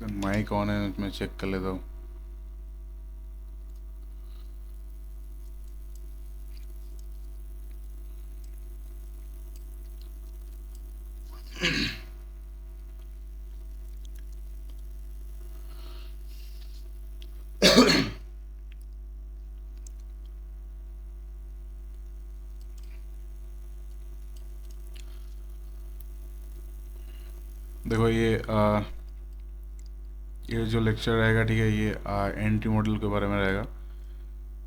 Mic on है, मैं check कर लेता हूँ। देखो ये जो लेक्चर रहेगा, ठीक है, ये एंटी मॉडल के बारे में रहेगा।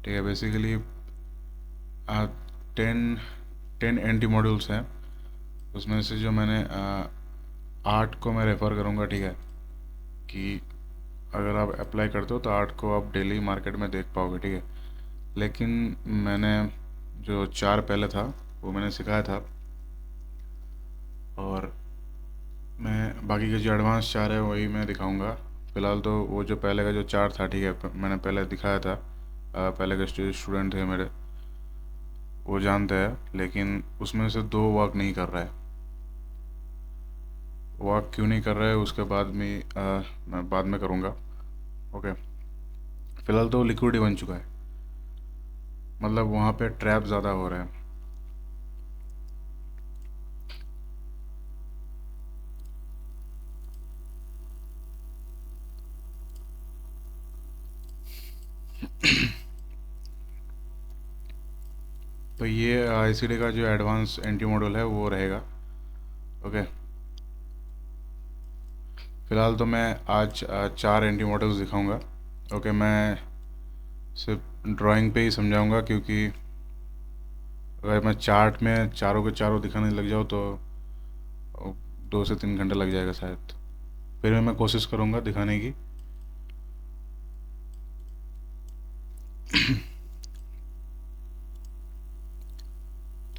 ठीक है, बेसिकली 10 एंटी मॉडल्स हैं। उसमें से जो मैंने 8 को मैं रेफ़र करूँगा, ठीक है, कि अगर आप अप्लाई करते हो तो 8 को आप डेली मार्केट में देख पाओगे, ठीक है। लेकिन मैंने जो 4 पहले था वो मैंने सिखाया था, और मैं बाकी के जो एडवांस 4 है वही मैं दिखाऊंगा। फ़िलहाल तो वो जो पहले का जो 4 था, ठीक है, मैंने पहले दिखाया था। पहले के स्टूडेंट थे मेरे, वो जानते हैं, लेकिन उसमें से 2 वर्क नहीं कर रहा है। वर्क क्यों नहीं कर रहा है उसके बाद में मैं बाद में करूँगा। ओके, फ़िलहाल तो लिक्विड ही बन चुका है, मतलब वहाँ पे ट्रैप ज़्यादा हो रहा है। तो ये आईसीडी का जो एडवांस एंटी मॉडल है वो रहेगा। ओके, फ़िलहाल तो मैं आज 4 एंटी मॉडल्स दिखाऊंगा। ओके, मैं सिर्फ ड्राइंग पे ही समझाऊंगा, क्योंकि अगर मैं चार्ट में चारों के चारों दिखाने लग जाऊँ तो 2 से 3 घंटे लग जाएगा शायद। फिर भी मैं कोशिश करूँगा दिखाने की।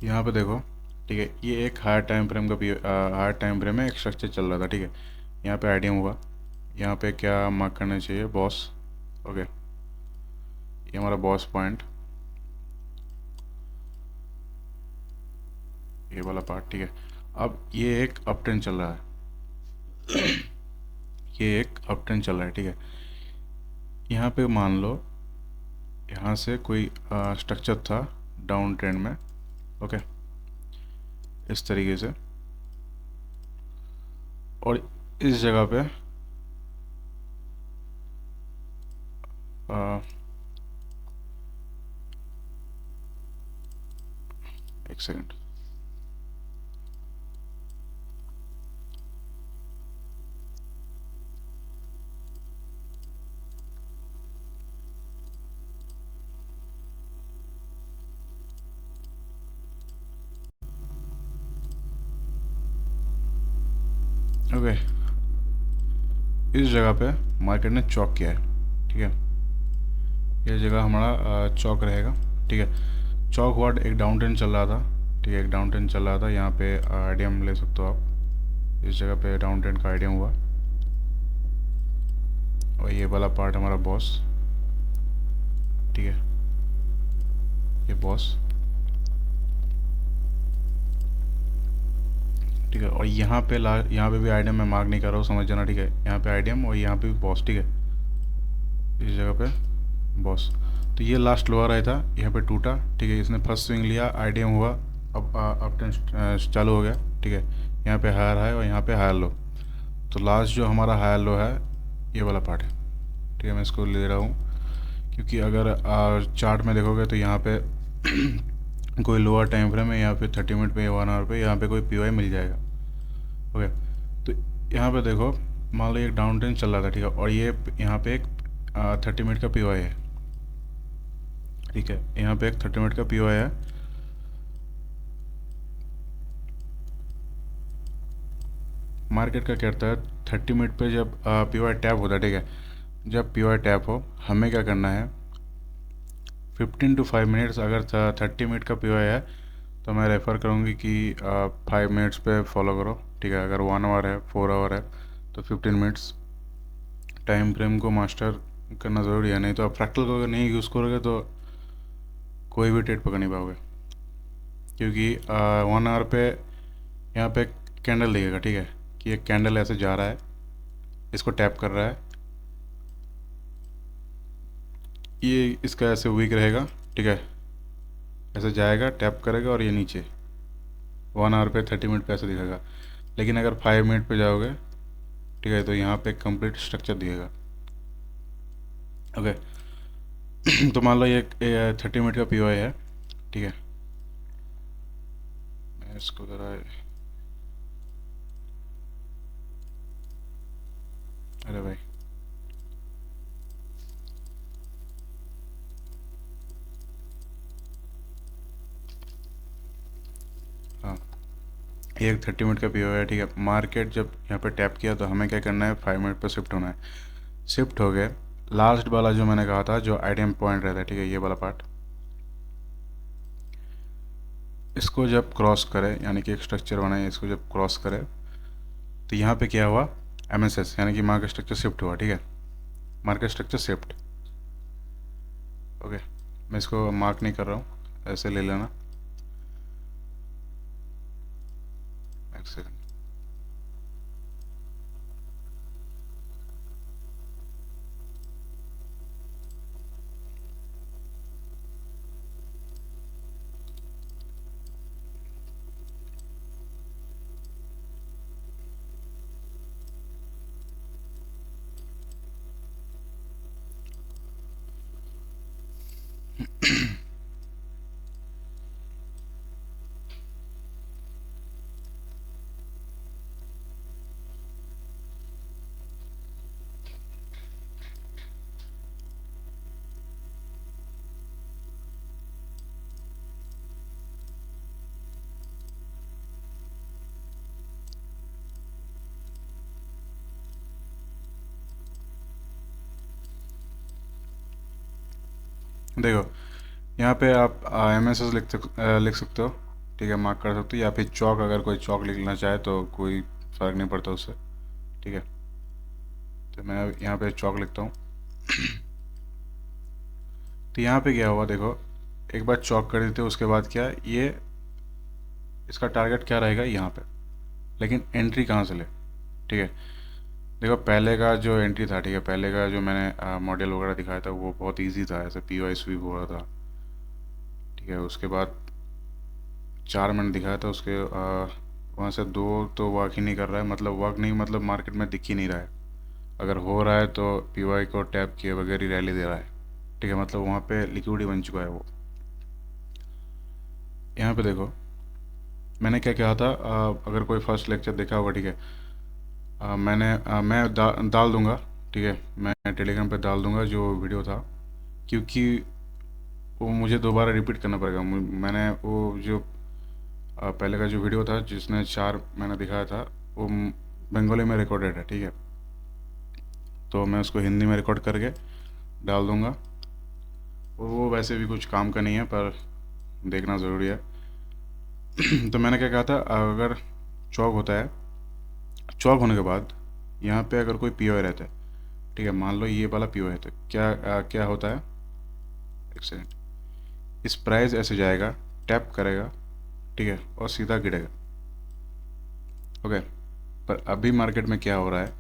यहाँ पे देखो, ठीक है, ये एक हायर टाइम फ्रेम का हायर टाइम फ्रेम में एक स्ट्रक्चर चल रहा था, ठीक है। यहाँ पे आइडियम हुआ, यहाँ पे क्या मार्क करना चाहिए, बॉस। ओके, ये हमारा बॉस पॉइंट, ये वाला पार्ट, ठीक है। अब ये एक अप ट्रेंड चल रहा है, ये एक अप ट्रेंड चल रहा है, ठीक है। यहाँ पे मान लो यहाँ से कोई स्ट्रक्चर था डाउन ट्रेंड में। ओके, इस तरीके से, और इस जगह पे आ, एक सेकंड, ओके, इस जगह पे मार्केट ने चौक किया है, ठीक है। ये जगह हमारा चौक रहेगा, ठीक है। चौक वर्ड एक डाउन ट्रेंड चल रहा था, ठीक है, एक डाउन ट्रेंड चल रहा था। यहाँ पे आइडियम ले सकते हो आप, इस जगह पे डाउन ट्रेंड का आइडियम हुआ, और ये वाला पार्ट हमारा बॉस, ठीक है, ये बॉस, ठीक है। और यहाँ पे भी आइडियम मैं मार्क नहीं कर रहा हूँ, समझ जाना, ठीक है। यहाँ पे आइडियम और यहाँ पे भी बॉस, ठीक है, इस जगह पे बॉस। तो ये लास्ट लोअर आया था, यहाँ पे टूटा, ठीक है, इसने फर्स्ट स्विंग लिया, आइडियम हुआ, अब अप ट्रेंड चालू हो गया, ठीक है। यहाँ पे हायर हाई और यहाँ पे हायर लो। तो लास्ट जो हमारा हायर लो है ये वाला पार्ट है, ठीक है। मैं इसको ले रहा हूँ क्योंकि अगर चार्ट में देखोगे तो यहाँ पे कोई लोअर टाइम फ्रेम है, यहाँ पे 30 मिनट पे या 1 आवर पे यहाँ पे कोई पीओआई मिल जाएगा। ओके, तो यहाँ पे देखो, मान लो एक डाउन ट्रेंड चल रहा था, ठीक है, और ये यहाँ पे एक 30 मिनट का पीओआई है, ठीक है। यहाँ पे एक 30 मिनट का पीओआई है। मार्केट का क्या कहता है, 30 मिनट पे जब पीओआई टैप होता है, ठीक है, जब पीओआई टैप हो हमें क्या करना है, 15 to 5 मिनट्स, अगर 30 मिनट का पीओआई है तो मैं रेफ़र करूँगी कि 5 मिनट्स पे फॉलो करो, ठीक है। अगर 1 आवर है, 4 आवर है, तो 15 मिनट्स टाइम फ्रेम को मास्टर करना ज़रूरी है। नहीं तो आप फ्रैक्टल को अगर नहीं यूज़ करोगे तो कोई भी ट्रेड पकड़ नहीं पाओगे, क्योंकि 1 आवर पे यहाँ पे कैंडल दिखेगा, ठीक है, कि एक कैंडल ऐसे जा रहा है, इसको टैप कर रहा है, ये इसका ऐसे वीक रहेगा, ठीक है, ऐसे जाएगा, टैप करेगा और ये नीचे 1 आवर पे 30 मिनट पे ऐसे दिखेगा। लेकिन अगर 5 मिनट पे जाओगे, ठीक है, तो यहाँ पे कंप्लीट स्ट्रक्चर दिखेगा। ओके तो मान लो ये 30 मिनट का पीओआई है, ठीक है। मैं इसको ज़रा, अरे भाई, हाँ, ये एक 30 मिनट का पीओआई है, ठीक है। मार्केट जब यहाँ पे टैप किया तो हमें क्या करना है, 5 मिनट पे शिफ्ट होना है। शिफ्ट हो गए, लास्ट वाला जो मैंने कहा था, जो आईडीएम पॉइंट रहता है, ठीक है, ये वाला पार्ट, इसको जब क्रॉस करे, यानी कि एक स्ट्रक्चर बनाए, इसको जब क्रॉस करे तो यहाँ पे क्या हुआ, एमएसएस यानी कि मार्केट स्ट्रक्चर शिफ्ट हुआ, ठीक है, मार्केट स्ट्रक्चर शिफ्ट। ओके, मैं इसको मार्क नहीं कर रहा हूँ, ऐसे ले लेना। एक सेकंड, देखो यहाँ पे आप एमएसएस लिख सकते हो, ठीक है, मार्क कर सकते हो, या फिर चौक, अगर कोई चौक लिखना चाहे तो कोई फ़र्क नहीं पड़ता उससे, ठीक है। तो मैं यहाँ पे चौक लिखता हूँ। तो यहाँ पे क्या हुआ, देखो, एक बार चौक कर देते उसके बाद क्या, ये इसका टारगेट क्या रहेगा यहाँ पे, लेकिन एंट्री कहाँ से ले, ठीक है। देखो पहले का जो एंट्री था, ठीक है, पहले का जो मैंने मॉडल वगैरह दिखाया था वो बहुत इजी था, ऐसे पीओआई स्वीप हो रहा था, ठीक है। उसके बाद 4 मिनट दिखाया था, उसके वहाँ से 2 तो वर्क ही नहीं कर रहा है, मतलब वर्क नहीं, मतलब मार्केट में दिख ही नहीं रहा है। अगर हो रहा है तो पीओआई को टैप किए बगैर ही रैली दे रहा है, ठीक है, मतलब वहाँ पे लिक्विड बन चुका है वो। यहाँ पे देखो मैंने क्या कहा था, अगर कोई फर्स्ट लेक्चर देखा होगा, ठीक है, मैं डाल दूंगा, ठीक है, मैं टेलीग्राम पे डाल दूंगा जो वीडियो था, क्योंकि वो मुझे दोबारा रिपीट करना पड़ेगा। मैंने वो जो पहले का जो वीडियो था जिसने 4 महीना दिखाया था, वो बंगाली में रिकॉर्डेड है, ठीक है, तो मैं उसको हिंदी में रिकॉर्ड करके डाल दूंगा। वो वैसे भी कुछ काम का नहीं है, पर देखना ज़रूरी है। तो मैंने क्या कहा था, अगर चौक होता है, चौक होने के बाद यहाँ पे अगर कोई पीओ रहता है, ठीक है, मान लो ये वाला पीओ है, तो क्या होता है, एक सेकेंड, इस प्राइस ऐसे जाएगा, टैप करेगा, ठीक है, और सीधा गिरेगा। ओके, पर अभी मार्केट में क्या हो रहा है,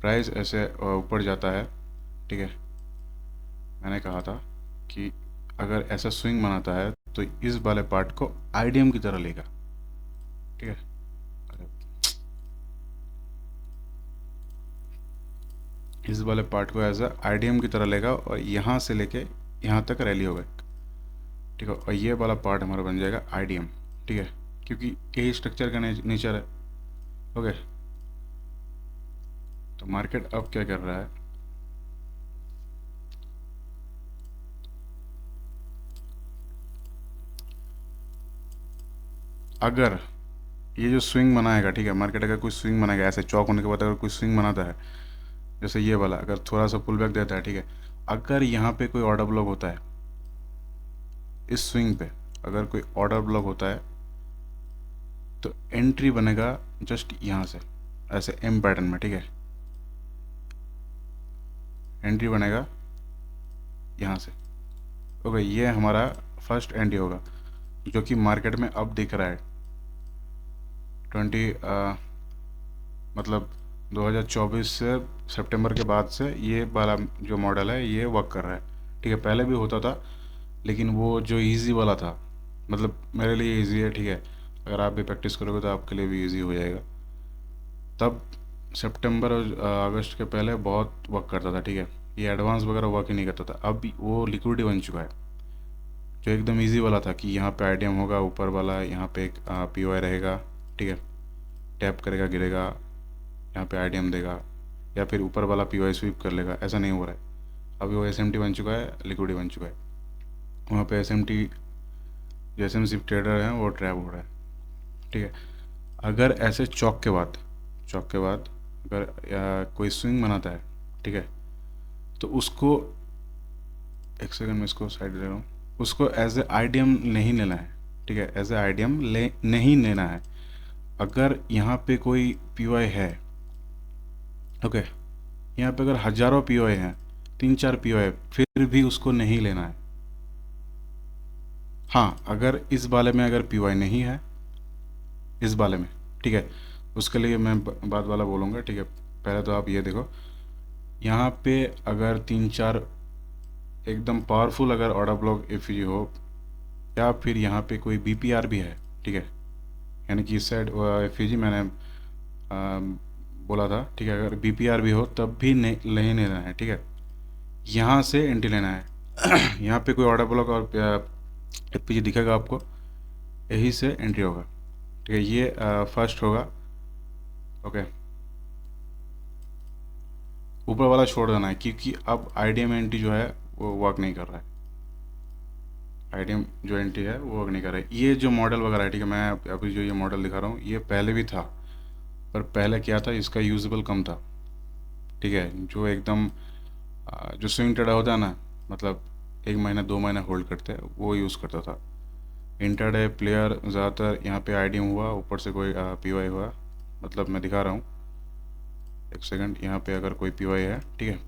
प्राइस ऐसे ऊपर जाता है, ठीक है। मैंने कहा था कि अगर ऐसा स्विंग बनाता है तो इस वाले पार्ट को आईडीएम की तरह लेगा, ठीक है। इस वाले पार्ट को एज आईडीएम की तरह लेगा और यहाँ से लेके यहाँ तक रैली होगा, ठीक है, और ये वाला पार्ट हमारा बन जाएगा आईडीएम, ठीक है, क्योंकि यही स्ट्रक्चर का नेचर है। ओके, तो मार्केट अब क्या कर रहा है, अगर ये जो स्विंग बनाएगा, ठीक है, मार्केट अगर कोई स्विंग बनाएगा, ऐसे चौक होने के बाद अगर कोई स्विंग बनाता है, जैसे ये वाला, अगर थोड़ा सा पुल बैक देता है, ठीक है, अगर यहाँ पे कोई ऑर्डर ब्लॉक होता है, इस स्विंग पे अगर कोई ऑर्डर ब्लॉक होता है, तो एंट्री बनेगा जस्ट यहाँ से, ऐसे एम पैटर्न में, ठीक है, एंट्री बनेगा यहाँ से। ओके, ये हमारा फर्स्ट एंट्री होगा, जो कि मार्केट में अब दिख रहा है 20 मतलब 2024 से सितंबर के बाद से ये वाला जो मॉडल है ये वर्क कर रहा है। ठीक है, पहले भी होता था लेकिन वो जो इजी वाला था, मतलब मेरे लिए इजी है, ठीक है, अगर आप भी प्रैक्टिस करोगे तो आपके लिए भी इजी हो जाएगा। तब सितंबर और अगस्त के पहले बहुत वर्क करता था, ठीक है, ये एडवांस वगैरह वर्क ही नहीं करता था। अब वो लिक्विड बन चुका है, जो एकदम इजी वाला था कि यहाँ पे आईडीएम होगा, ऊपर वाला यहाँ पे एक पीओआई रहेगा, ठीक है, टैप करेगा गिरेगा, यहाँ पे आईडीएम देगा, या फिर ऊपर वाला पीओआई स्वीप कर लेगा, ऐसा नहीं हो रहा है। अभी वो एसएमटी बन चुका है, लिक्विड बन चुका है। वहाँ पे एसएमटी जो एसएमसी ट्रेडर हैं वो ट्रैप हो रहा है, ठीक है। अगर ऐसे चौक के बाद अगर कोई स्विंग बनाता है, ठीक है, तो उसको, एक सेकंड में इसको साइड ले रहा हूँ, उसको एज ए आईडीएम नहीं लेना है, ठीक है, एज ए आईडीएम नहीं लेना है। अगर यहाँ पे कोई पीओआई है, ओके, यहाँ पे अगर हजारों पीओआई हैं, 3-4 पीओआई, फिर भी उसको नहीं लेना है। हाँ, अगर इस वाले में अगर पीओआई नहीं है, इस वाले में, ठीक है, उसके लिए मैं बाद वाला बोलूँगा, ठीक है। पहले तो आप ये देखो, यहाँ पे अगर 3-4 एकदम पावरफुल अगर ऑर्डर ब्लॉक एफईजी हो, या फिर यहाँ पे कोई बीपीआर भी है, ठीक है, यानी कि इस साइड एफईजी मैंने बोला था, ठीक है, अगर बीपीआर भी हो तब भी नहीं लेना है, ठीक है, यहाँ से एंट्री लेना है। यहाँ पे कोई ऑर्डर ब्लॉक और एफईजी दिखेगा आपको, यही से एंट्री होगा, ठीक है, ये फर्स्ट होगा, ओके। ऊपर वाला छोड़ देना है क्योंकि अब आईडीएम एंट्री जो है वो वर्क नहीं कर रहा है, आईडीएम जो एंट्री है वो वर्क नहीं कर रहा है। ये जो मॉडल वगैरह है, ठीक है, मैं अभी जो ये मॉडल दिखा रहा हूँ ये पहले भी था, पर पहले क्या था, इसका यूजेबल कम था, ठीक है, जो एकदम जो स्विंग ट्रेडर होता है ना, मतलब 1 महीना 2 महीना होल्ड करते हैं, वो यूज़ करता था। इंटरडे प्लेयर ज़्यादातर यहाँ पे आईडीएम हुआ, ऊपर से कोई पीओआई हुआ, मतलब मैं दिखा रहा हूँ, एक सेकंड, यहाँ पे अगर कोई पीओआई है, ठीक है,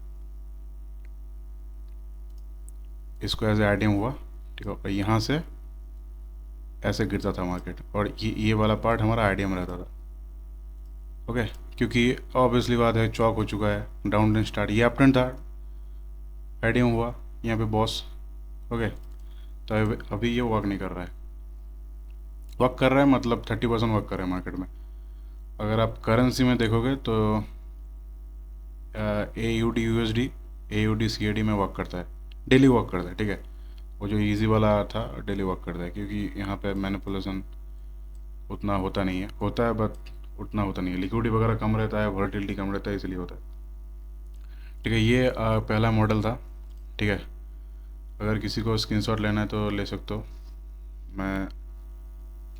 इसको एज आईडीएम हुआ, ठीक है, और यहाँ से ऐसे गिरता था मार्केट, और ये वाला पार्ट हमारा आईडीएम रहता था, ओके। क्योंकि ऑब्वियसली बात है, चौक हो चुका है, डाउन ट्रेंड स्टार्ट, ये अप ट्रेंड था, आईडीएम हुआ, यहाँ पे बॉस, ओके। तो अभी ये वर्क नहीं कर रहा है, वर्क कर रहा है मतलब 30% वर्क कर रहा है मार्केट में। अगर आप करेंसी में देखोगे तो AUD USD AUD CAD में वर्क करता है, डेली वर्क करता है, ठीक है, वो जो इजी वाला था डेली वर्क करता है, क्योंकि यहाँ पे मैनिपुलेशन उतना होता नहीं है, होता है बट उतना होता नहीं है, लिक्विडिटी वगैरह कम रहता है, वॉलेटिलिटी कम रहता है, इसलिए होता है, ठीक है। ये पहला मॉडल था, ठीक है। अगर किसी को स्क्रीनशॉट लेना है तो ले सकते हो, मैं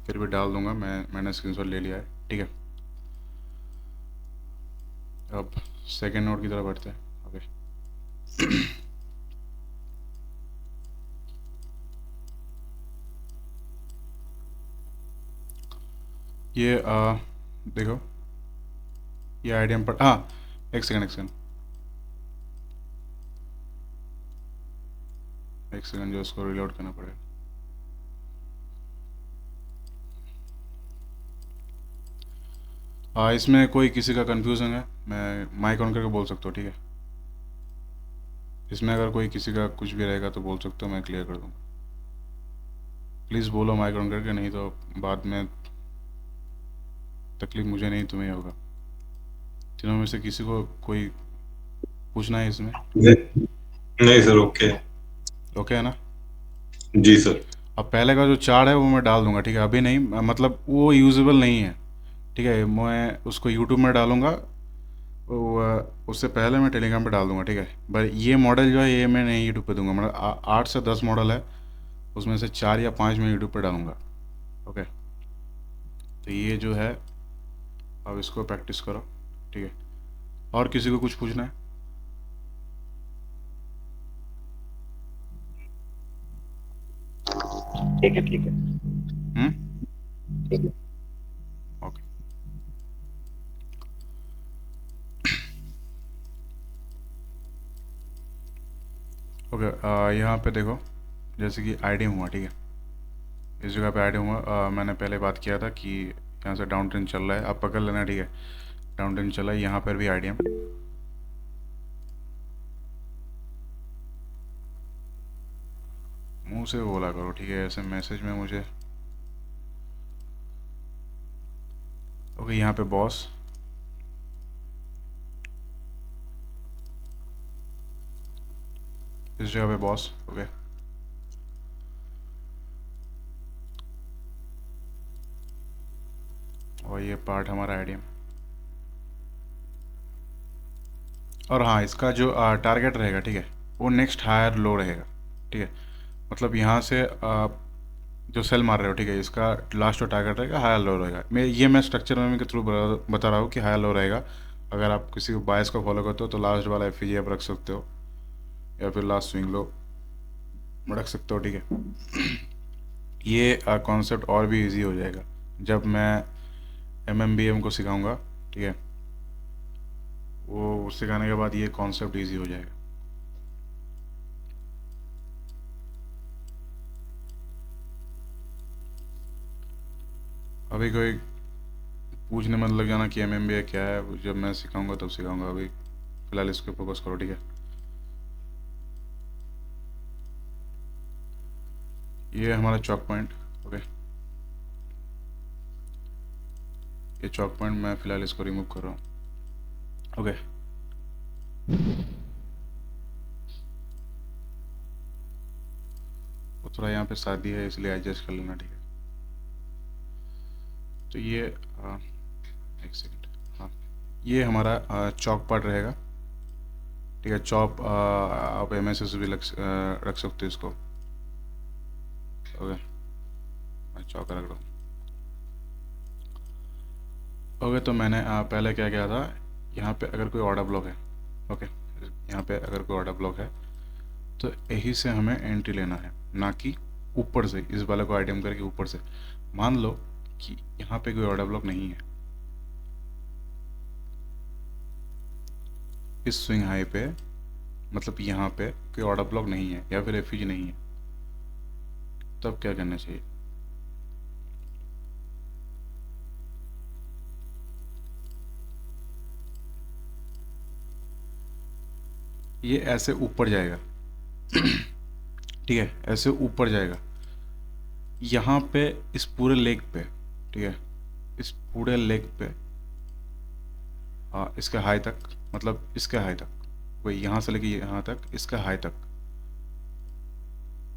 फिर भी डाल दूंगा, मैंने स्क्रीनशॉट ले लिया है, ठीक है। अब सेकेंड नोट की तरफ बढ़ते हैं, ओके। ये देखो, ये आईडीएम पर, हाँ, एक सेकंड जो इसको रिलोड करना पड़ेगा। इसमें कोई किसी का कंफ्यूजन है, मैं माइक ऑन करके बोल सकता हूँ, ठीक है। इसमें अगर कोई किसी का कुछ भी रहेगा तो बोल सकते हो, मैं क्लियर कर दूँगा। प्लीज़ बोलो माइक ऑन करके, नहीं तो बाद में तकलीफ मुझे नहीं तुम्हें होगा। तीनों में से किसी को कोई पूछना है इसमें? नहीं सर, ओके। ओके है ना? जी सर। अब पहले का जो चार्ट है वो मैं डाल दूंगा, ठीक है, अभी नहीं, मतलब वो यूजेबल नहीं है, ठीक है, मैं उसको यूट्यूब में डालूंगा, उससे पहले मैं टेलीग्राम पे डाल दूंगा, ठीक है। पर ये मॉडल जो है ये मैं नहीं यूट्यूब पे दूंगा, मतलब 8 से 10 मॉडल है, उसमें से 4 या 5 मैं यूट्यूब पे डालूंगा, ओके। तो ये जो है, अब इसको प्रैक्टिस करो, ठीक है। और किसी को कुछ पूछना है? ठीक है, ठीक है, ठीक है। ओके। ओके, यहाँ पे देखो, जैसे कि आईडीएम हुआ, ठीक है, इस जगह पे आईडीएम हुआ, मैंने पहले बात किया था कि यहाँ से डाउन ट्रेंड चल रहा है, आप पकड़ लेना, ठीक है। डाउन ट्रेन चला, यहाँ पर भी आईडीएम। मुंह से बोला करो, ठीक है, ऐसे मैसेज में मुझे। ओके, यहाँ पे बॉस, इस जगह पे बॉस। ओके, और ये पार्ट हमारा आईडीएम। और हाँ, इसका जो टारगेट रहेगा, ठीक है, वो नेक्स्ट हायर लो रहेगा, ठीक है। मतलब यहाँ से जो सेल मार रहे हो, ठीक है, इसका लास्ट जो टारगेट रहेगा हायर लो रहेगा। मैं स्ट्रक्चर में के थ्रू बता रहा हूँ कि हायर लो रहेगा। अगर आप किसी बायस को फॉलो करते हो तो लास्ट वाला एफ आप रख सकते हो, या फिर लास्ट स्विंग लो रख सकते हो, ठीक है। ये कॉन्सेप्ट और भी इजी हो जाएगा जब मैं MMBM को सिखाऊंगा, ठीक है। वो सिखाने के बाद ये कॉन्सेप्ट इजी हो जाएगा। अभी कोई पूछने मत लग जाना कि MMBA क्या है, जब मैं सिखाऊंगा तब सिखाऊंगा। अभी फिलहाल इस पर फोकस करो, ठीक है। ये हमारा चॉक पॉइंट। ओके, ये चॉक पॉइंट मैं फिलहाल इसको रिमूव कर रहा हूँ। ओके, वो थोड़ा यहाँ पे शादी है इसलिए एडजस्ट कर लेना, ठीक है। तो ये एक सेकंड, हाँ, ये हमारा चॉक पार्ट रहेगा, ठीक है। चॉप आप MSS भी रख सकते हो इसको। ओके, मैं चौक रख रहा हूँ। ओके, तो मैंने पहले क्या किया था, यहाँ पे अगर कोई ऑर्डर ब्लॉक है, ओके, यहाँ पे अगर कोई ऑर्डर ब्लॉक है तो यही से हमें एंट्री लेना है, ना कि ऊपर से इस वाले को आइटम करके ऊपर से। मान लो कि यहाँ पे कोई ऑर्डर ब्लॉक नहीं है, इस स्विंग हाई पे, मतलब यहाँ पे कोई ऑर्डर ब्लॉक नहीं है या फिर एफिज नहीं है, तब क्या करना चाहिए? ये ऐसे ऊपर जाएगा, ठीक है, ऐसे ऊपर जाएगा यहाँ पे, इस पूरे लेग पे, ठीक है, इस पूरे लेग पे, इसके हाई तक, मतलब इसके हाई तक, वही यहाँ से लेके यहाँ तक, इसके हाई तक,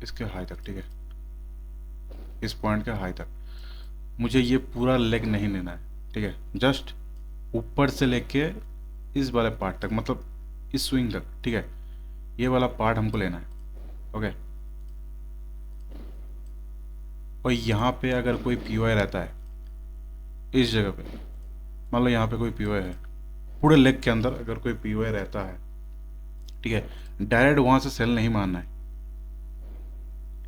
इसके हाई तक, ठीक है, इस पॉइंट के हाई तक। मुझे ये पूरा लेग नहीं लेना है, ठीक है, जस्ट ऊपर से लेके इस वाले पार्ट तक, मतलब इस स्विंग तक, ठीक है, ये वाला पार्ट हमको लेना है। ओके, और यहाँ पे अगर कोई POI रहता है इस जगह पे, मान लो यहाँ पे कोई POI है, पूरे लेग के अंदर अगर कोई POI रहता है, ठीक है, डायरेक्ट वहाँ से सेल नहीं मारना है।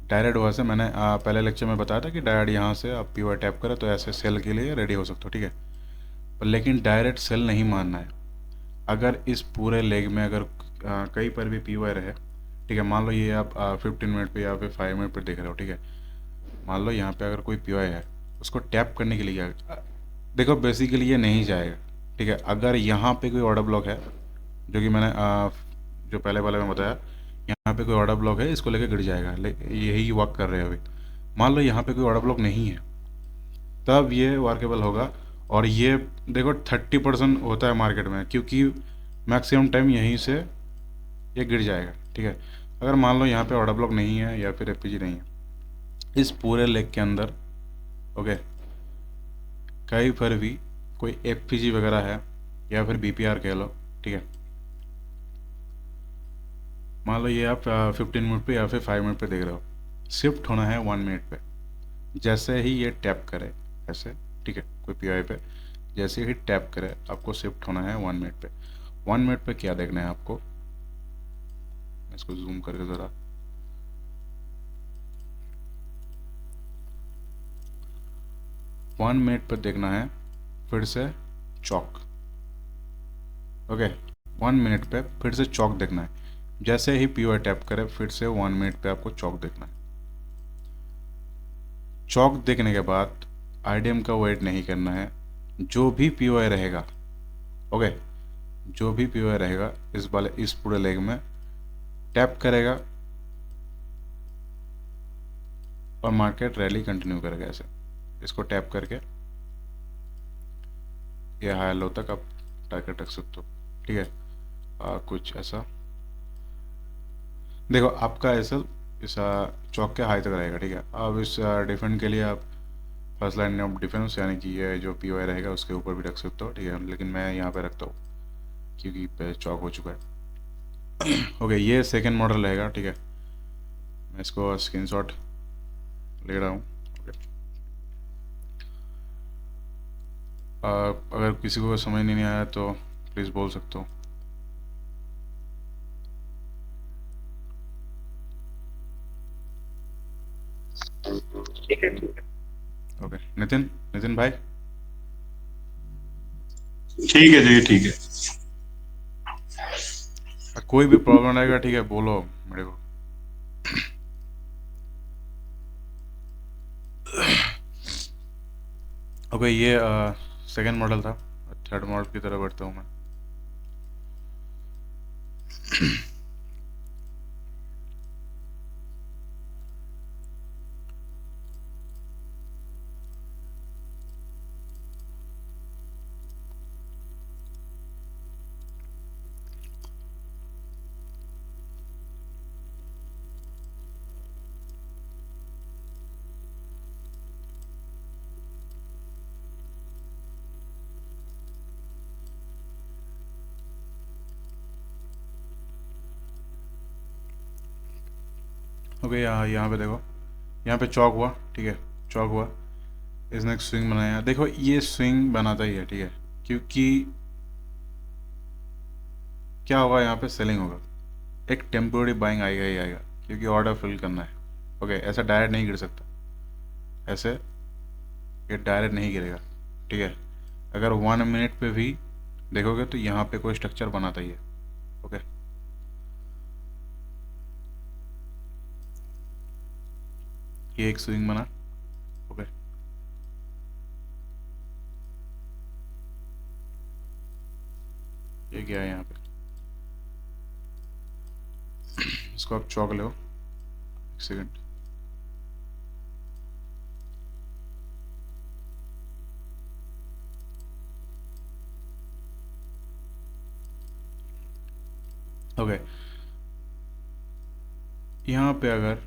डायरेक्ट वहाँ से, मैंने पहले लेक्चर में बताया था कि डायरेक्ट यहाँ से आप POI टैप करें तो ऐसे सेल के लिए रेडी हो सकते हो, ठीक है। पर लेकिन डायरेक्ट सेल नहीं मारना है। अगर इस पूरे लेग में अगर कहीं पर भी POI रहे, ठीक है, मान लो ये आप 15 मिनट पे या फिर 5 मिनट पे देख रहे हो, ठीक है, मान लो यहाँ पे अगर कोई POI है, उसको टैप करने के लिए देखो, बेसिकली ये नहीं जाएगा, ठीक है। अगर यहाँ पे कोई ऑर्डर ब्लॉक है, जो कि मैंने जो पहले वाले में बताया, यहाँ पे कोई ऑर्डर ब्लॉक है, इसको लेके गिर जाएगा, यही वर्क कर रहे हैं अभी। मान लो यहाँ पे कोई ऑर्डर ब्लॉक नहीं है, तब ये वर्केबल होगा। और ये देखो 30% होता है मार्केट में, क्योंकि मैक्सिमम टाइम यहीं से ये गिर जाएगा, ठीक है। अगर मान लो यहाँ पे ऑर्डर ब्लॉक नहीं है या फिर FPG नहीं है, इस पूरे लेग के अंदर, ओके, कहीं पर भी कोई FPG वगैरह है या फिर BPR कह लो, ठीक है, मान लो ये आप 15 मिनट पे या फिर 5 मिनट पे देख रहे हो, शिफ्ट होना है 1 मिनट पे। जैसे ही ये टैप करे ऐसे, ठीक है, कोई POI पे जैसे ही टैप करे, आपको शिफ्ट होना है 1 मिनट पे। 1 मिनट पे क्या देखना है आपको, इसको जूम करके ज़रा, वन मिनट पर देखना है फिर से चौक। ओके, 1 मिनट पे फिर से चौक देखना है। जैसे ही POI टैप करे, फिर से 1 मिनट पे आपको चौक देखना है। चौक देखने के बाद IDM का वेट नहीं करना है, जो भी POI रहेगा, ओके, जो भी पीओआई रहेगा इस पूरे लेग में टैप करेगा और मार्केट रैली कंटिन्यू करेगा। ऐसे इसको टैप करके ये हाई लो तक आप टारगेट रख सकते हो, ठीक है। कुछ ऐसा देखो, आपका ऐसा इस चौक के हाई तक रहेगा, ठीक है। अब इस डिफेंड के लिए आप फर्स्ट लाइन ऑफ डिफेंस यानी कि ये जो पीओआई रहेगा उसके ऊपर भी रख सकते हो, ठीक है, लेकिन मैं यहाँ पे रखता हूँ क्योंकि पे चौक हो चुका है। ओके, ये सेकेंड मॉडल रहेगा, ठीक है। मैं इसको स्क्रीनशॉट ले रहा हूँ। अगर किसी को समझ नहीं आया तो प्लीज़ बोल सकते हो। ठीक है, ठीक ओके, नितिन नितिन भाई। है, ठीक है जी, ठीक है। कोई भी प्रॉब्लम रहेगा, ठीक है, बोलो मेरे को। ओके, ये सेकेंड मॉडल था। थर्ड मॉडल की तरफ बढ़ता हूँ मैं। ओके, यहाँ पे देखो, यहाँ पे चौक हुआ, ठीक है, चौक हुआ। इसने एक स्विंग बनाया। देखो, ये स्विंग बनाता ही है, ठीक है, क्योंकि क्या होगा, यहाँ पे सेलिंग होगा। एक टेम्पोररी बाइंग आएगा ही आएगा, क्योंकि ऑर्डर फिल करना है। ओके, ऐसा डायरेक्ट नहीं गिर सकता, ऐसे ये डायरेक्ट नहीं गिरेगा, ठीक है। अगर 1 मिनट पे भी देखोगे तो यहाँ पे कोई स्ट्रक्चर बनाता ही है। ओके, ये एक स्विंग बना। ओके, ये क्या है यहाँ पे, इसको आप चौक लो, एक सेकेंड। ओके, यहाँ पे अगर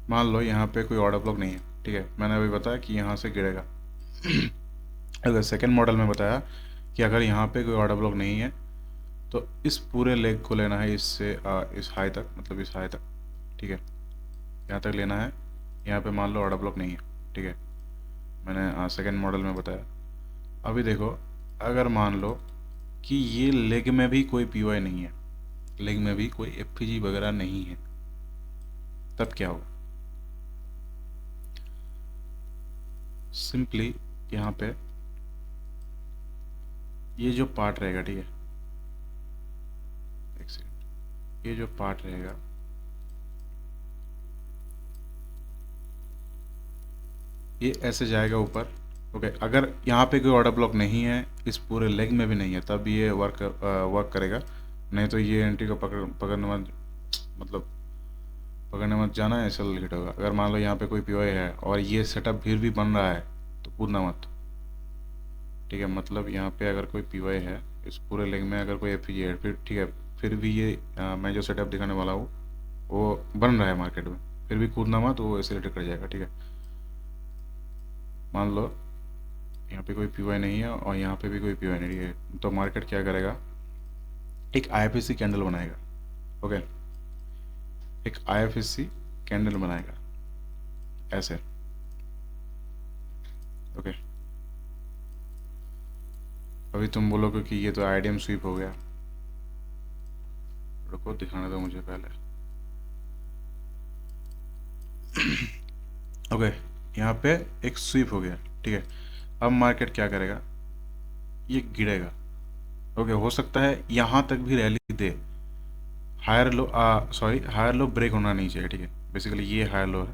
मान लो यहाँ पे कोई ऑर्डर ब्लॉक नहीं है, ठीक है, मैंने अभी बताया कि यहाँ से गिरेगा। अगर सेकेंड मॉडल में बताया कि अगर यहाँ पे कोई ऑर्डर ब्लॉक नहीं है तो इस पूरे लेग को लेना है, इससे इस हाई तक, मतलब इस हाई तक, ठीक है, यहाँ तक लेना है। यहाँ पे मान लो ऑर्डर ब्लॉक नहीं है, ठीक है, मैंने सेकेंड मॉडल में बताया। अभी देखो, अगर मान लो कि ये लेग में भी कोई पीओआई नहीं है, लेग में भी कोई एफपीजी वगैरह नहीं है, तब क्या होगा। सिंपली यहाँ पे ये जो पार्ट रहेगा, ठीक है, एक सेकेंड, ये जो पार्ट रहेगा ये ऐसे जाएगा ऊपर। ओके, अगर यहाँ पे कोई ऑर्डर ब्लॉक नहीं है, इस पूरे लेग में भी नहीं है, तब ये वर्क करेगा। नहीं तो ये एंट्री को पकड़ने मत, मतलब पकड़ने मत जाना, ऐसा हिट होगा। अगर मान लो यहाँ पे कोई पीओआई है और ये सेटअप फिर भी बन रहा है तो कूदना मत, ठीक है। मतलब यहाँ पे अगर कोई पीओआई है, इस पूरे लेग में अगर कोई एफपीजी है, फिर ठीक है, फिर भी ये मैं जो सेटअप दिखाने वाला हूँ वो बन रहा है मार्केट में, फिर भी कूदना मत, वो ऐसे रिटेक्ट कर जाएगा, ठीक है। मान लो यहाँ पे कोई पीओआई नहीं है और यहाँ पे भी कोई पीओआई नहीं है, तो मार्केट क्या करेगा, एक आईएफएससी कैंडल बनाएगा। ओके, एक आईएफएससी कैंडल बनाएगा ऐसे। ओके, अभी तुम बोलोगे कि ये तो आईडीएम स्वीप हो गया, रुको दिखाने दो मुझे पहले। ओके, यहाँ पे एक स्वीप हो गया, ठीक है। अब मार्केट क्या करेगा, ये गिरेगा। ओके, हो सकता है यहाँ तक भी रैली दे। Higher low, sorry, higher low break होना नहीं चाहिए, ठीक है। बेसिकली ये हायर लो है।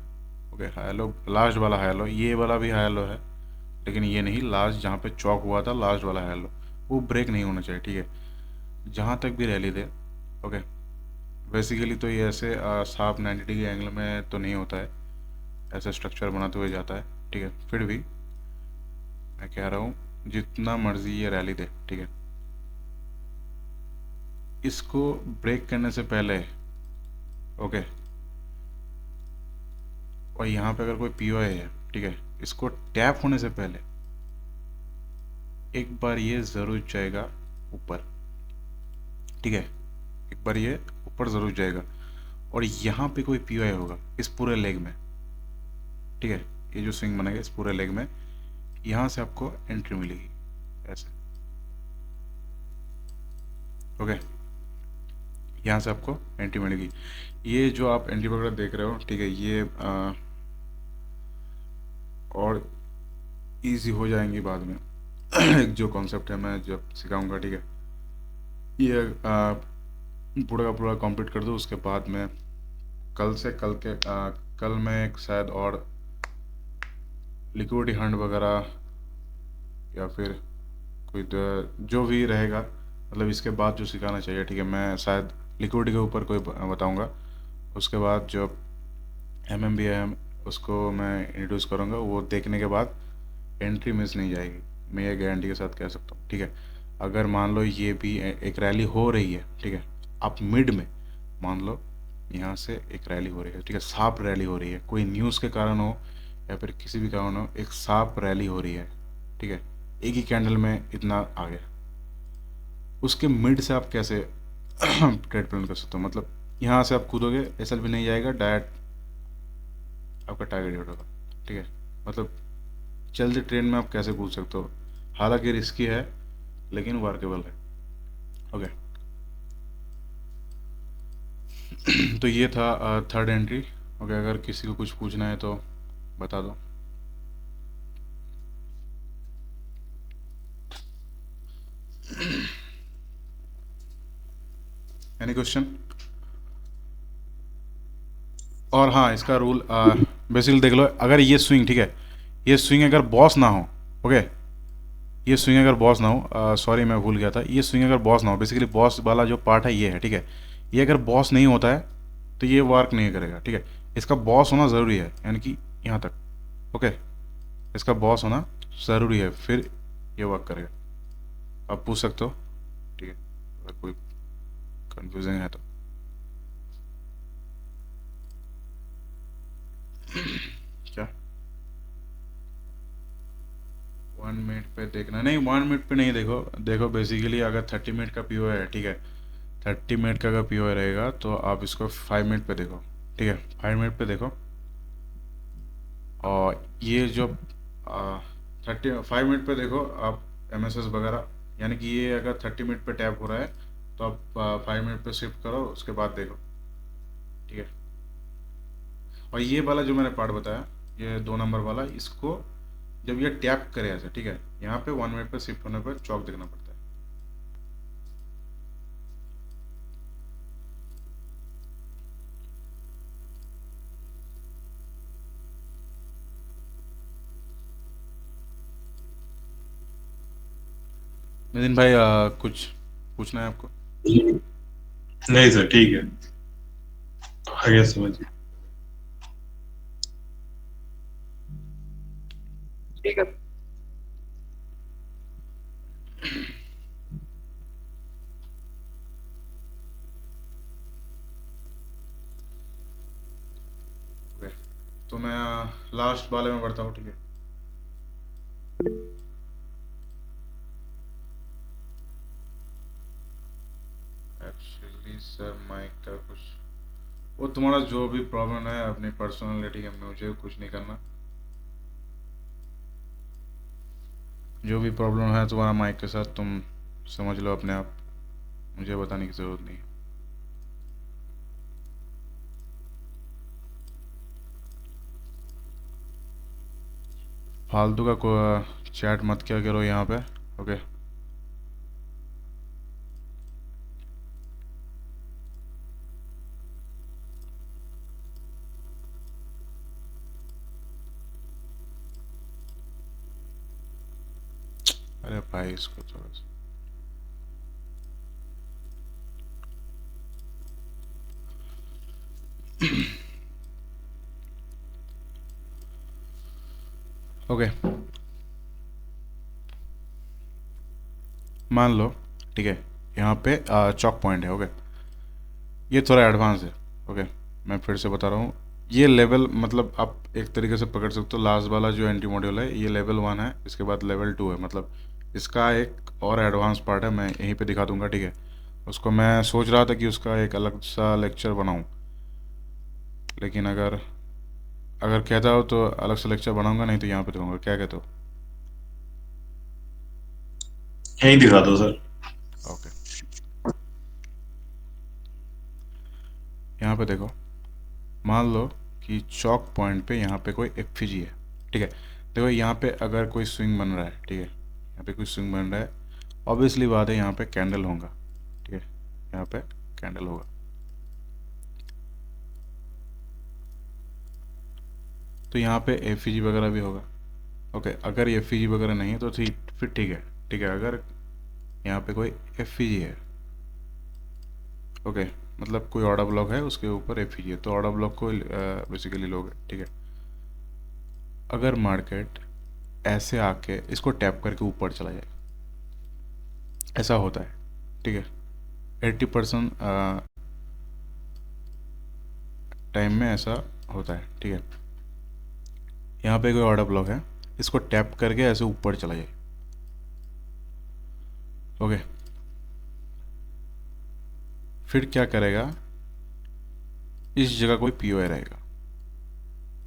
ओके, हायर लो, लास्ट वाला हायर लो, ये वाला भी हायर लो है, लेकिन ये नहीं, लास्ट जहाँ पे चौक हुआ था लास्ट वाला येलो, वो ब्रेक नहीं होना चाहिए, ठीक है, जहाँ तक भी रैली दे। ओके, बेसिकली तो ये ऐसे साफ 90 डिग्री एंगल में तो नहीं होता है, ऐसा स्ट्रक्चर बनाते हुए जाता है, ठीक है, फिर भी मैं कह रहा हूँ जितना मर्जी ये रैली दे, ठीक है, इसको ब्रेक करने से पहले, ओके, और यहाँ पे अगर कोई पीओआई है, ठीक है, इसको टैप होने से पहले एक बार ये ज़रूर जाएगा ऊपर, ठीक है, एक बार ये ऊपर ज़रूर जाएगा, और यहाँ पे कोई पीओआई होगा इस पूरे लेग में, ठीक है, ये जो स्विंग बनेगा इस पूरे लेग में, यहाँ से आपको एंट्री मिलेगी ऐसे, ओके, यहाँ से आपको एंट्री मिलेगी। ये जो आप एंट्री वगैरह देख रहे हो, ठीक है, ये और इजी हो जाएंगी बाद में एक जो कॉन्सेप्ट है मैं जब सिखाऊंगा, ठीक है, ये पूरा का पूरा कंप्लीट कर दो, उसके बाद में कल से कल मैं एक शायद और लिक्विडिटी हंड वगैरह या फिर कोई जो भी रहेगा, मतलब इसके बाद जो सिखाना चाहिए, ठीक है, मैं शायद लिक्विडिटी के ऊपर कोई बताऊंगा, उसके बाद जो MMBM उसको मैं इंट्रोड्यूस करूंगा, वो देखने के बाद एंट्री मिस नहीं जाएगी, मैं ये गारंटी के साथ कह सकता हूँ, ठीक है। अगर मान लो ये भी एक रैली हो रही है, ठीक है, आप मिड में मान लो यहाँ से एक रैली हो रही है, ठीक है, साफ रैली हो रही है, कोई न्यूज़ के कारण हो या फिर किसी भी कारण हो, एक साफ रैली हो रही है, ठीक है, एक ही कैंडल में इतना आ गया, उसके मिड से आप कैसे ट्रेड प्लान कर सकते हो, मतलब यहाँ से आप कूदोगे एसएल भी नहीं जाएगा, डायरेक्ट आपका टारगेट हिट होगा, ठीक है, मतलब चलते ट्रेन में आप कैसे कूद सकते हो, हालांकि रिस्की है लेकिन वर्केबल है, ओके। तो ये था थर्ड एंट्री, ओके, अगर किसी को कुछ पूछना है तो बता दो। Any question? और हाँ, इसका रूल बेसिकली देख लो, अगर ये स्विंग, ठीक है, ये स्विंग अगर बॉस ना हो, ओके, ये स्विंग अगर बॉस ना हो, सॉरी मैं भूल गया था, ये स्विंग अगर बॉस ना हो, बेसिकली बॉस वाला जो पार्ट है ये है, ठीक है, ये अगर बॉस नहीं होता है तो ये वर्क नहीं करेगा, ठीक है, इसका बॉस होना ज़रूरी है, यानी कि यहाँ तक, ओके, इसका बॉस होना ज़रूरी है, फिर ये वर्क करेगा। आप पूछ सकते हो, ठीक है, अगर कोई कंफ्यूजिंग है तो। क्या 1 मिनट पे देखना नहीं, 1 मिनट पे नहीं, देखो देखो बेसिकली अगर 30 मिनट का पीओ है, ठीक है, 30 मिनट का अगर पीओ रहेगा तो आप इसको 5 मिनट पे देखो, ठीक है, 5 मिनट पे देखो, और ये जो 5 मिनट पे देखो आप MSS वगैरह, यानी कि ये अगर 30 मिनट पे टैप हो रहा है तो आप 5 मिनट पे शिफ्ट करो, उसके बाद देखो, ठीक है। और ये वाला जो मैंने पार्ट बताया, ये 2 नंबर वाला, इसको जब ये टैप करे ऐसे, ठीक है, यहाँ पे 1 मिनट पे शिफ्ट होने पर चौक देखना पड़ता है। नितिन भाई कुछ पूछना है आपको? नहीं सर, ठीक है, आ गया समझ। ठीक है। ओके, तो मैं लास्ट वाले में बढ़ता हूँ, ठीक है। एक्चुअली सर माइक का कुछ, वो तुम्हारा जो भी प्रॉब्लम है अपनी पर्सनालिटी है, मुझे कुछ नहीं करना, जो भी प्रॉब्लम है तुम्हारा माइक के साथ तुम समझ लो अपने आप, मुझे बताने की ज़रूरत नहीं। फालतू का को चैट मत क्या करो यहाँ पे, ओके। बढ़ाइए इसको थोड़ा सा। ओके, मान लो, ठीक है, यहाँ पे चॉक पॉइंट है। ओके, ये थोड़ा एडवांस है। ओके, मैं फिर से बता रहा हूँ, ये लेवल मतलब आप एक तरीके से पकड़ सकते हो, लास्ट वाला जो एंटी मॉड्यूल है ये लेवल 1 है, इसके बाद लेवल 2 है। मतलब इसका एक और एडवांस पार्ट है, मैं यहीं पे दिखा दूंगा, ठीक है। उसको मैं सोच रहा था कि उसका एक अलग सा लेक्चर बनाऊं, लेकिन अगर अगर कहता हो तो अलग से लेक्चर बनाऊंगा, नहीं तो यहाँ पे दूंगा। क्या कहते हो? यहीं दिखा दो सर। ओके, यहाँ पे देखो, मान लो कि चौक पॉइंट पे यहाँ पे कोई एफिजी है, ठीक है। देखो यहाँ पे अगर कोई स्विंग बन रहा है, ठीक है, यहाँ पे कोई स्विंग बन रहा है, ऑब्वियसली बात है यहाँ पे कैंडल होगा, ठीक है, यहाँ पे कैंडल होगा। तो यहाँ पे एफिजी वगैरह भी होगा। ओके, अगर एफिजी वगैरह नहीं है तो फिर ठीक है, ठीक है। अगर यहाँ पे कोई एफिजी है, ओके, मतलब कोई ऑर्डर ब्लॉक है उसके ऊपर एफिजी है, तो ऑर्डर ब्लॉक को बेसिकली लोगे, ठीक है। अगर मार्केट ऐसे आके इसको टैप करके ऊपर चला जाए, ऐसा होता है, ठीक है, 80% टाइम में ऐसा होता है, ठीक है। यहाँ पे कोई ऑर्डर ब्लॉक है, इसको टैप करके ऐसे ऊपर चला जाए, ओके, फिर क्या करेगा, इस जगह कोई पीओआई रहेगा।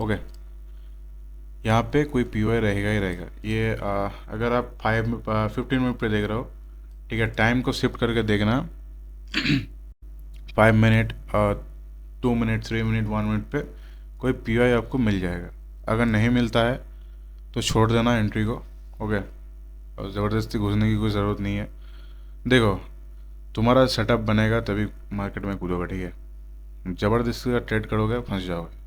ओके, यहाँ पे कोई पीओआई रहेगा ही रहेगा। ये अगर आप 15 मिनट पे देख रहे हो, ठीक है, टाइम को शिफ्ट करके देखना 5 मिनट, 2 मिनट, 3 मिनट, 1 मिनट पे कोई पीओआई आपको मिल जाएगा। अगर नहीं मिलता है तो छोड़ देना एंट्री को, ओके, और ज़बरदस्ती घुसने की कोई ज़रूरत नहीं है। देखो, तुम्हारा सेटअप बनेगा तभी मार्केट में कूदोगा, ठीक है। ज़बरदस्ती का ट्रेड करोगे फंस जाओगे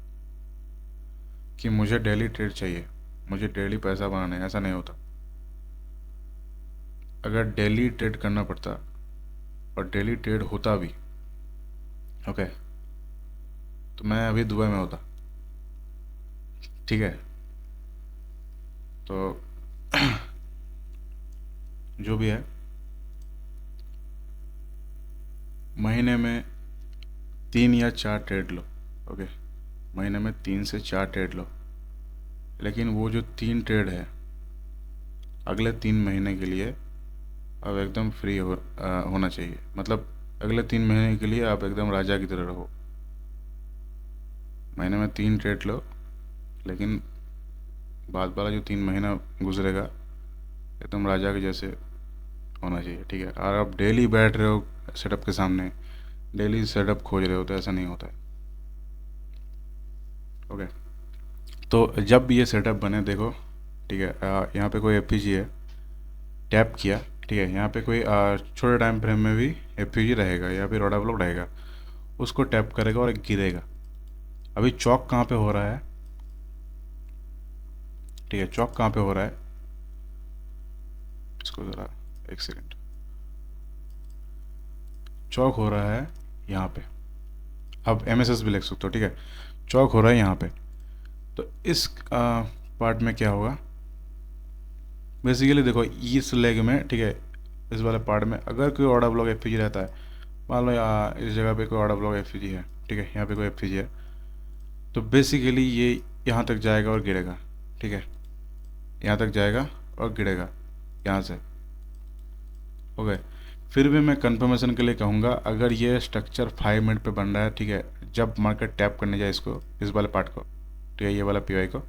कि मुझे डेली ट्रेड चाहिए, मुझे डेली पैसा बनाना है, ऐसा नहीं होता। अगर डेली ट्रेड करना पड़ता और डेली ट्रेड होता भी, ओके, तो मैं अभी दुबई में होता, ठीक है। तो जो भी है, महीने में 3 या 4 ट्रेड लो, ओके, महीने में 3 से 4 ट्रेड लो, लेकिन वो जो 3 ट्रेड है अगले 3 महीने के लिए अब एकदम फ्री होना चाहिए। मतलब अगले 3 महीने के लिए आप एकदम राजा की तरह रहो। महीने में 3 ट्रेड लो, लेकिन बाद वाला जो 3 महीना गुजरेगा एकदम राजा के जैसे होना चाहिए, ठीक है। और आप डेली बैठ रहे हो सेटअप के सामने, डेली सेटअप खोज रहे हो, तो ऐसा नहीं होता है, ओके। तो जब ये सेटअप बने, देखो, ठीक है, यहाँ पे कोई एफपीजी है, टैप किया, ठीक है, यहाँ पे कोई छोटे टाइम फ्रेम में भी एफपीजी रहेगा या फिर ऑर्डर ब्लॉक रहेगा, उसको टैप करेगा और गिरेगा। अभी चौक कहाँ पे हो रहा है, ठीक है, चौक कहाँ पे हो रहा है, इसको ज़रा एक सेकेंड, चौक हो रहा है यहाँ पे। अब एमएसएस भी लिख सकते हो, ठीक है, चौक हो रहा है यहाँ पे। तो इस पार्ट में क्या होगा, बेसिकली देखो, इस लेग में, ठीक है, इस वाले पार्ट में अगर कोई ऑर्डर ब्लॉक एफपीजी रहता है, मान लो इस जगह पे कोई ऑर्डर ब्लॉक एफपीजी है, ठीक है, यहाँ पे कोई एफपीजी है, तो बेसिकली ये यहाँ तक जाएगा और गिरेगा, ठीक है, यहाँ तक जाएगा और गिरेगा यहाँ से, ओके। फिर भी मैं कंफर्मेशन के लिए कहूँगा, अगर ये स्ट्रक्चर 5 मिनट पे बन रहा है, ठीक है, जब मार्केट टैप करने जाए इसको, इस वाले पार्ट को, ठीक है, ये वाला पीआई को,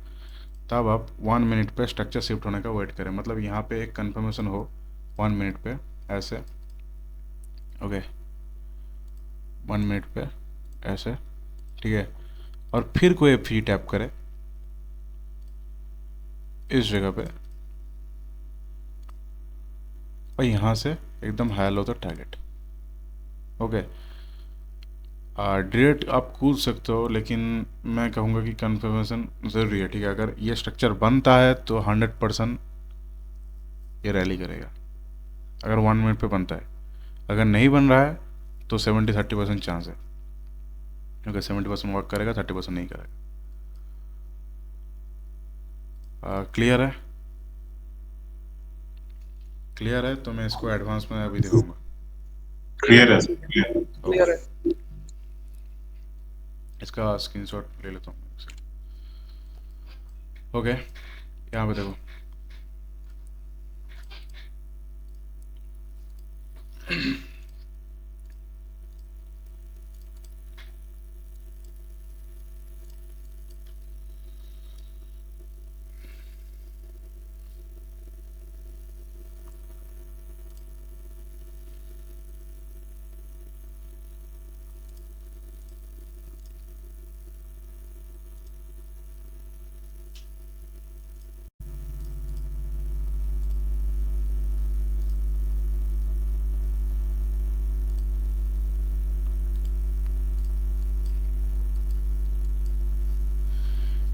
तब आप 1 मिनट पे स्ट्रक्चर शिफ्ट होने का वेट करें। मतलब यहाँ पे एक कंफर्मेशन हो 1 मिनट पे ऐसे, ओके, 1 मिनट पे ऐसे, ठीक है, और फिर कोई एफपीजी टैप करे इस जगह पे, और यहाँ से एकदम हाई लो तक टारगेट, ओके। डायरेक्ट आप कूद सकते हो, लेकिन मैं कहूँगा कि कंफर्मेशन ज़रूरी है, ठीक है। अगर ये स्ट्रक्चर बनता है तो 100% ये रैली करेगा, अगर 1 मिनट पे बनता है। अगर नहीं बन रहा है तो 70-30% चांस है। अगर 70% वर्क करेगा, 30% नहीं करेगा। क्लियर है? क्लियर है तो मैं इसको एडवांस में अभी दिखाऊंगा। क्लियर है सर, क्लियर। क्लियर है। इसका स्क्रीनशॉट ले लेता हूँ। ओके, यहाँ पे देखो।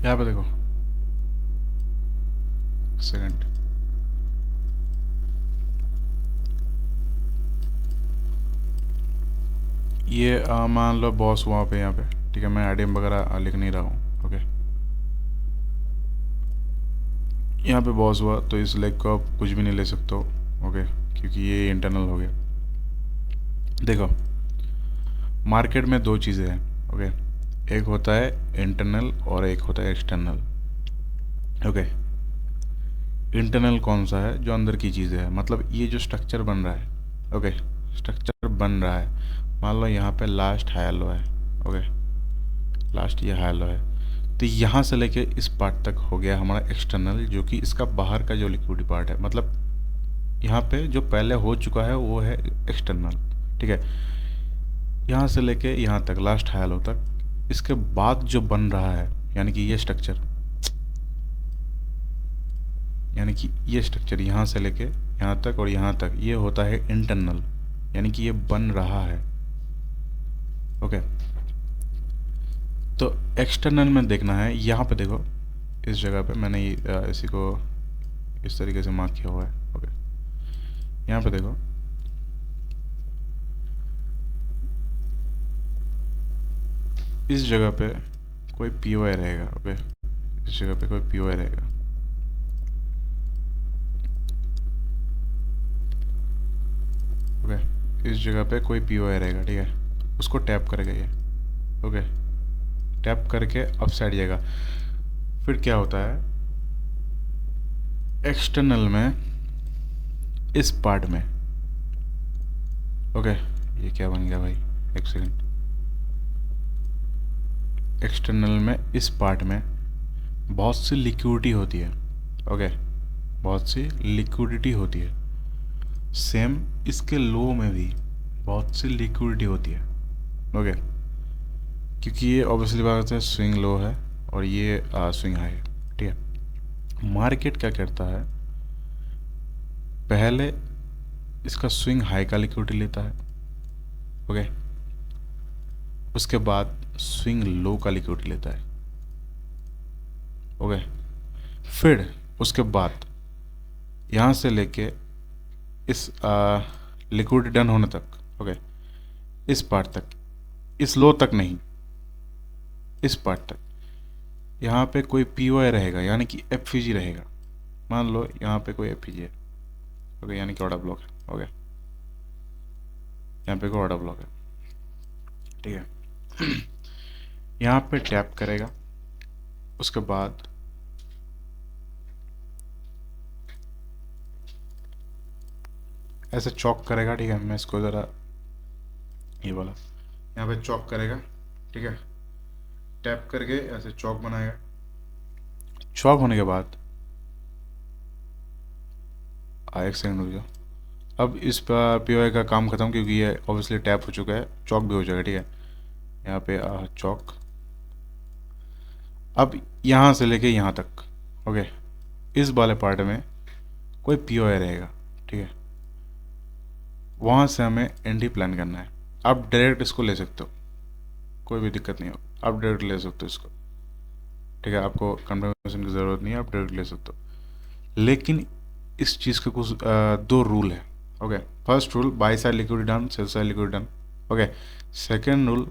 यहाँ पे देखो, सेकंड। ये मान लो बॉस वहाँ पे, यहाँ पे, ठीक है। मैं आईडीएम वगैरह लिख नहीं रहा हूँ। ओके, यहाँ पे बॉस हुआ तो इस लेग को आप कुछ भी नहीं ले सकते हो। ओके, क्योंकि ये इंटरनल हो गया। देखो, मार्केट में दो चीज़ें हैं। ओके, एक होता है इंटरनल और एक होता है एक्सटर्नल। ओके, इंटरनल कौन सा है? जो अंदर की चीज़ें है, मतलब ये जो स्ट्रक्चर बन रहा है। ओके, स्ट्रक्चर बन रहा है, मान लो यहाँ पे लास्ट हाई लो है। ओके, लास्ट ये हाई लो है, तो यहाँ से लेके इस पार्ट तक हो गया हमारा एक्सटर्नल, जो कि इसका बाहर का जो लिक्विड पार्ट है। मतलब यहाँ पे जो पहले हो चुका है वो है एक्सटर्नल, ठीक है। यहाँ से लेके यहाँ तक लास्ट हाई लो तक, इसके बाद जो बन रहा है, यानी कि ये स्ट्रक्चर, यानी कि ये स्ट्रक्चर यहाँ से लेके यहाँ तक और यहाँ तक, ये होता है इंटरनल, यानी कि ये बन रहा है। ओके, तो एक्सटर्नल में देखना है। यहाँ पे देखो, इस जगह पे मैंने इसी को इस तरीके से मार्क किया हुआ है। ओके, यहाँ पे देखो, इस जगह पे कोई पीओआई रहेगा। ओके, इस जगह पे कोई पीओआई रहेगा। ओके, इस जगह पे कोई पीओआई रहेगा, ठीक है। उसको टैप करेगा ये। ओके, टैप करके अप साइड जाएगा। फिर क्या होता है, एक्सटर्नल में इस पार्ट में, ओके, ये क्या बन गया भाई, एक सेकंड। एक्सटर्नल में इस पार्ट में बहुत सी लिक्विडिटी होती है। ओके, बहुत सी लिक्विडिटी होती है। सेम इसके लो में भी बहुत सी लिक्विडिटी होती है। ओके, क्योंकि ये ऑब्वियसली बात है, स्विंग लो है और ये स्विंग हाई है, ठीक है। मार्केट क्या करता है, पहले इसका स्विंग हाई का लिक्विडिटी लेता है। ओके, उसके बाद स्विंग लो का लिक्विडिटी लेता है। ओके, फिर उसके बाद यहाँ से लेके इस लिक्विडिटी डन होने तक, ओके, इस पार्ट तक, इस लो तक नहीं, इस पार्ट तक, यहाँ पे कोई पीओआई रहेगा, यानी कि एफईजी रहेगा। मान लो यहाँ पे कोई एफईजी है। ओके, यानी कि ऑर्डर ब्लॉक है। ओके, यहाँ पे कोई ऑर्डर ब्लॉक है, ठीक है। यहाँ पे टैप करेगा, उसके बाद ऐसे चॉक करेगा, ठीक है। मैं इसको ज़रा ये वाला यहाँ पे चॉक करेगा, ठीक है। टैप करके ऐसे चॉक बनाएगा। चॉक होने के बाद एक सेकंड रुक जाओ। अब इस पीओआई का काम खत्म, क्योंकि ये ऑब्वियसली टैप हो चुका है, चॉक भी हो जाएगा, ठीक है। यहाँ पे चॉक, अब यहाँ से लेके यहाँ तक, ओके, इस वाले पार्ट में कोई पीओआई रहेगा, ठीक है। वहाँ से हमें एनडी प्लान करना है। आप डायरेक्ट इसको ले सकते हो, कोई भी दिक्कत नहीं हो, आप डायरेक्ट ले सकते हो इसको, ठीक है। आपको कंफर्मेशन की ज़रूरत नहीं है, आप डायरेक्ट ले सकते हो। लेकिन इस चीज़ के कुछ दो रूल है। Okay, first rule by side liquidity done, sell side liquidity done. Okay, second rule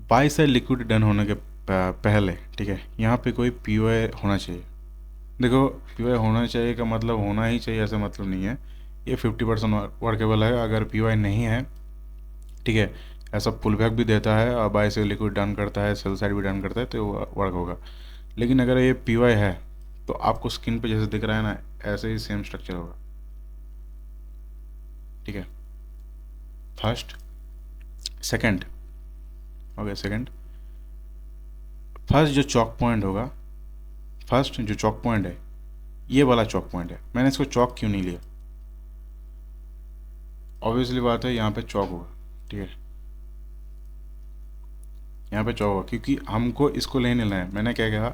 by side liquidity done होने के पहले, ठीक है, यहाँ पे कोई पीओआई होना चाहिए। देखो, पीओआई होना चाहिए का मतलब होना ही चाहिए ऐसा मतलब नहीं है, ये 50% वर्केबल है। अगर पीओआई नहीं है, ठीक है, ऐसा पुल बैक भी देता है और बाय साइड लिक्विड डन करता है, सेल साइड भी डन करता है, तो वर्क होगा। लेकिन अगर ये पीओआई है तो आपको स्क्रीन पे जैसे दिख रहा है ना, ऐसे ही सेम स्ट्रक्चर होगा, ठीक है। First, second, okay, second, first जो चॉक पॉइंट होगा, फर्स्ट जो चॉक पॉइंट है, ये वाला चॉक पॉइंट है। मैंने इसको चॉक क्यों नहीं लिया? ऑब्वियसली बात है, यहाँ पे चॉक होगा, ठीक है, यहाँ पे चॉक होगा, क्योंकि हमको इसको लेने लेना है। मैंने क्या कहा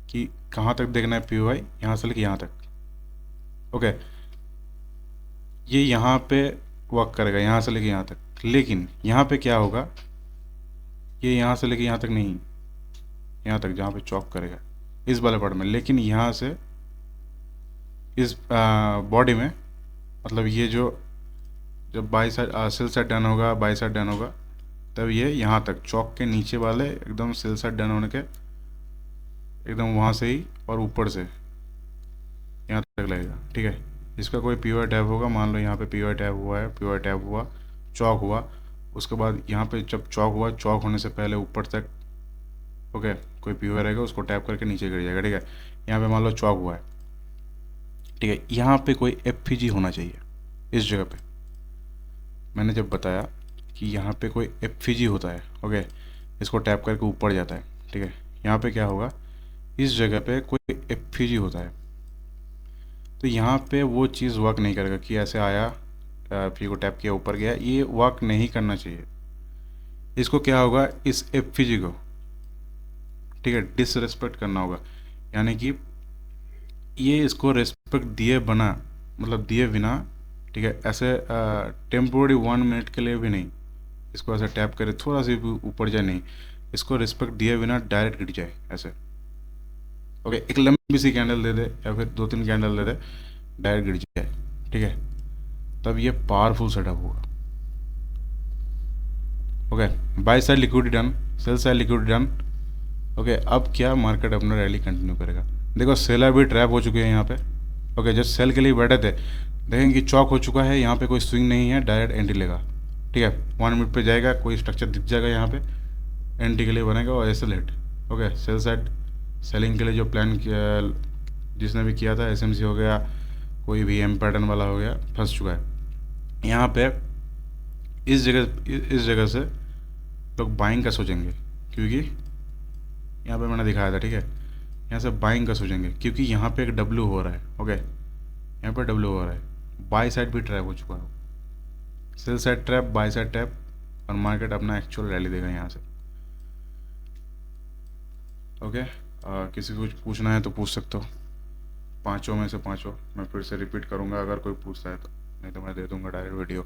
कि कहाँ तक देखना है पीओआई, यहाँ से लेके यहाँ तक। ओके, ये यहाँ पे वर्क करेगा, यहाँ से लेके यहाँ तक। लेकिन यहाँ पे क्या होगा, ये यहाँ से लेके यहाँ तक नहीं, यहाँ तक जहाँ पे चॉक करेगा इस वाले पार्ट में। लेकिन यहाँ से इस बॉडी में, मतलब ये जो जब by side sell side done होगा, बाई साइड डन होगा, तब ये यहाँ तक चौक के नीचे वाले एकदम सेल साइड डन होने के एकदम वहाँ से ही और ऊपर से यहाँ तक लगेगा, ठीक है। इसका कोई पीओआई टैब होगा, मान लो यहाँ पे पीओआई टैब हुआ है, पीओआई टैब हुआ, चौक हुआ, उसके बाद यहाँ पे जब चौक हुआ, चौक होने से पहले ऊपर तक, ओके, कोई पीओआई रहेगा, उसको टैप करके नीचे गिर जाएगा, ठीक है। यहाँ पे मान लो चौक हुआ है, ठीक है, यहाँ पे कोई एफपीजी होना चाहिए इस जगह पे। मैंने जब बताया कि यहाँ पे कोई एफपीजी होता है, ओके, इसको टैप करके ऊपर जाता है, ठीक है। यहाँ पे क्या होगा, इस जगह पे कोई एफपीजी होता है, तो यहाँ पे वो चीज़ वर्क नहीं करेगा कि ऐसे आया, पी को टैप किया, ऊपर गया, ये वर्क नहीं करना चाहिए। इसको क्या होगा, इस एफपीजी को, ठीक है, डिसरेस्पेक्ट करना होगा। यानी कि ये इसको रेस्पेक्ट दिए बना, मतलब दिए बिना, ठीक है, ऐसे टेम्पोररी 1 मिनट के लिए भी नहीं, इसको ऐसे टैप करे थोड़ा सा भी ऊपर जाए, नहीं, इसको रिस्पेक्ट दिए बिना डायरेक्ट गिर जाए ऐसे। ओके, एक लंबी सी कैंडल दे दे या फिर 2-3 कैंडल दे दे, डायरेक्ट गिर जाए, ठीक है, तब ये पावरफुल सेटअप होगा। Okay, by side liquidity done, sell side liquidity done. Okay, अब क्या, मार्केट अपना रैली कंटिन्यू करेगा। देखो, सेलर भी ट्रैप हो चुके हैं यहाँ पे। ओके, जो सेल के लिए बैठे थे, देखेंगे कि चौक हो चुका है, यहाँ पे कोई स्विंग नहीं है, डायरेक्ट एंट्री लेगा, ठीक है। 1 मिनट पे जाएगा, कोई स्ट्रक्चर दिख जाएगा यहाँ पे, एंट्री के लिए बनेगा और ऐसे लेट। ओके, सेल साइड सेलिंग के लिए जो प्लान किया, जिसने भी किया था, एसएमसी हो गया, कोई भी एम पैटर्न वाला हो गया, फंस चुका है यहाँ पे। इस जगह से लोग बाइंग का सोचेंगे, क्योंकि यहाँ पे मैंने दिखाया था, ठीक है, यहाँ से बाइंग का सोचेंगे क्योंकि यहाँ पे एक डब्ल्यू हो रहा है। ओके, यहाँ पे डब्ल्यू हो रहा है, बाई साइड भी ट्रैप हो चुका है, sell side trap, by side trap, और मार्केट अपना एक्चुअल रैली देगा यहाँ से। ओके, किसी को कुछ पूछना है तो पूछ सकते हो, 5 में से 5। मैं फिर से रिपीट करूँगा अगर कोई पूछता है तो, नहीं तो मैं दे दूँगा डायरेक्ट वीडियो।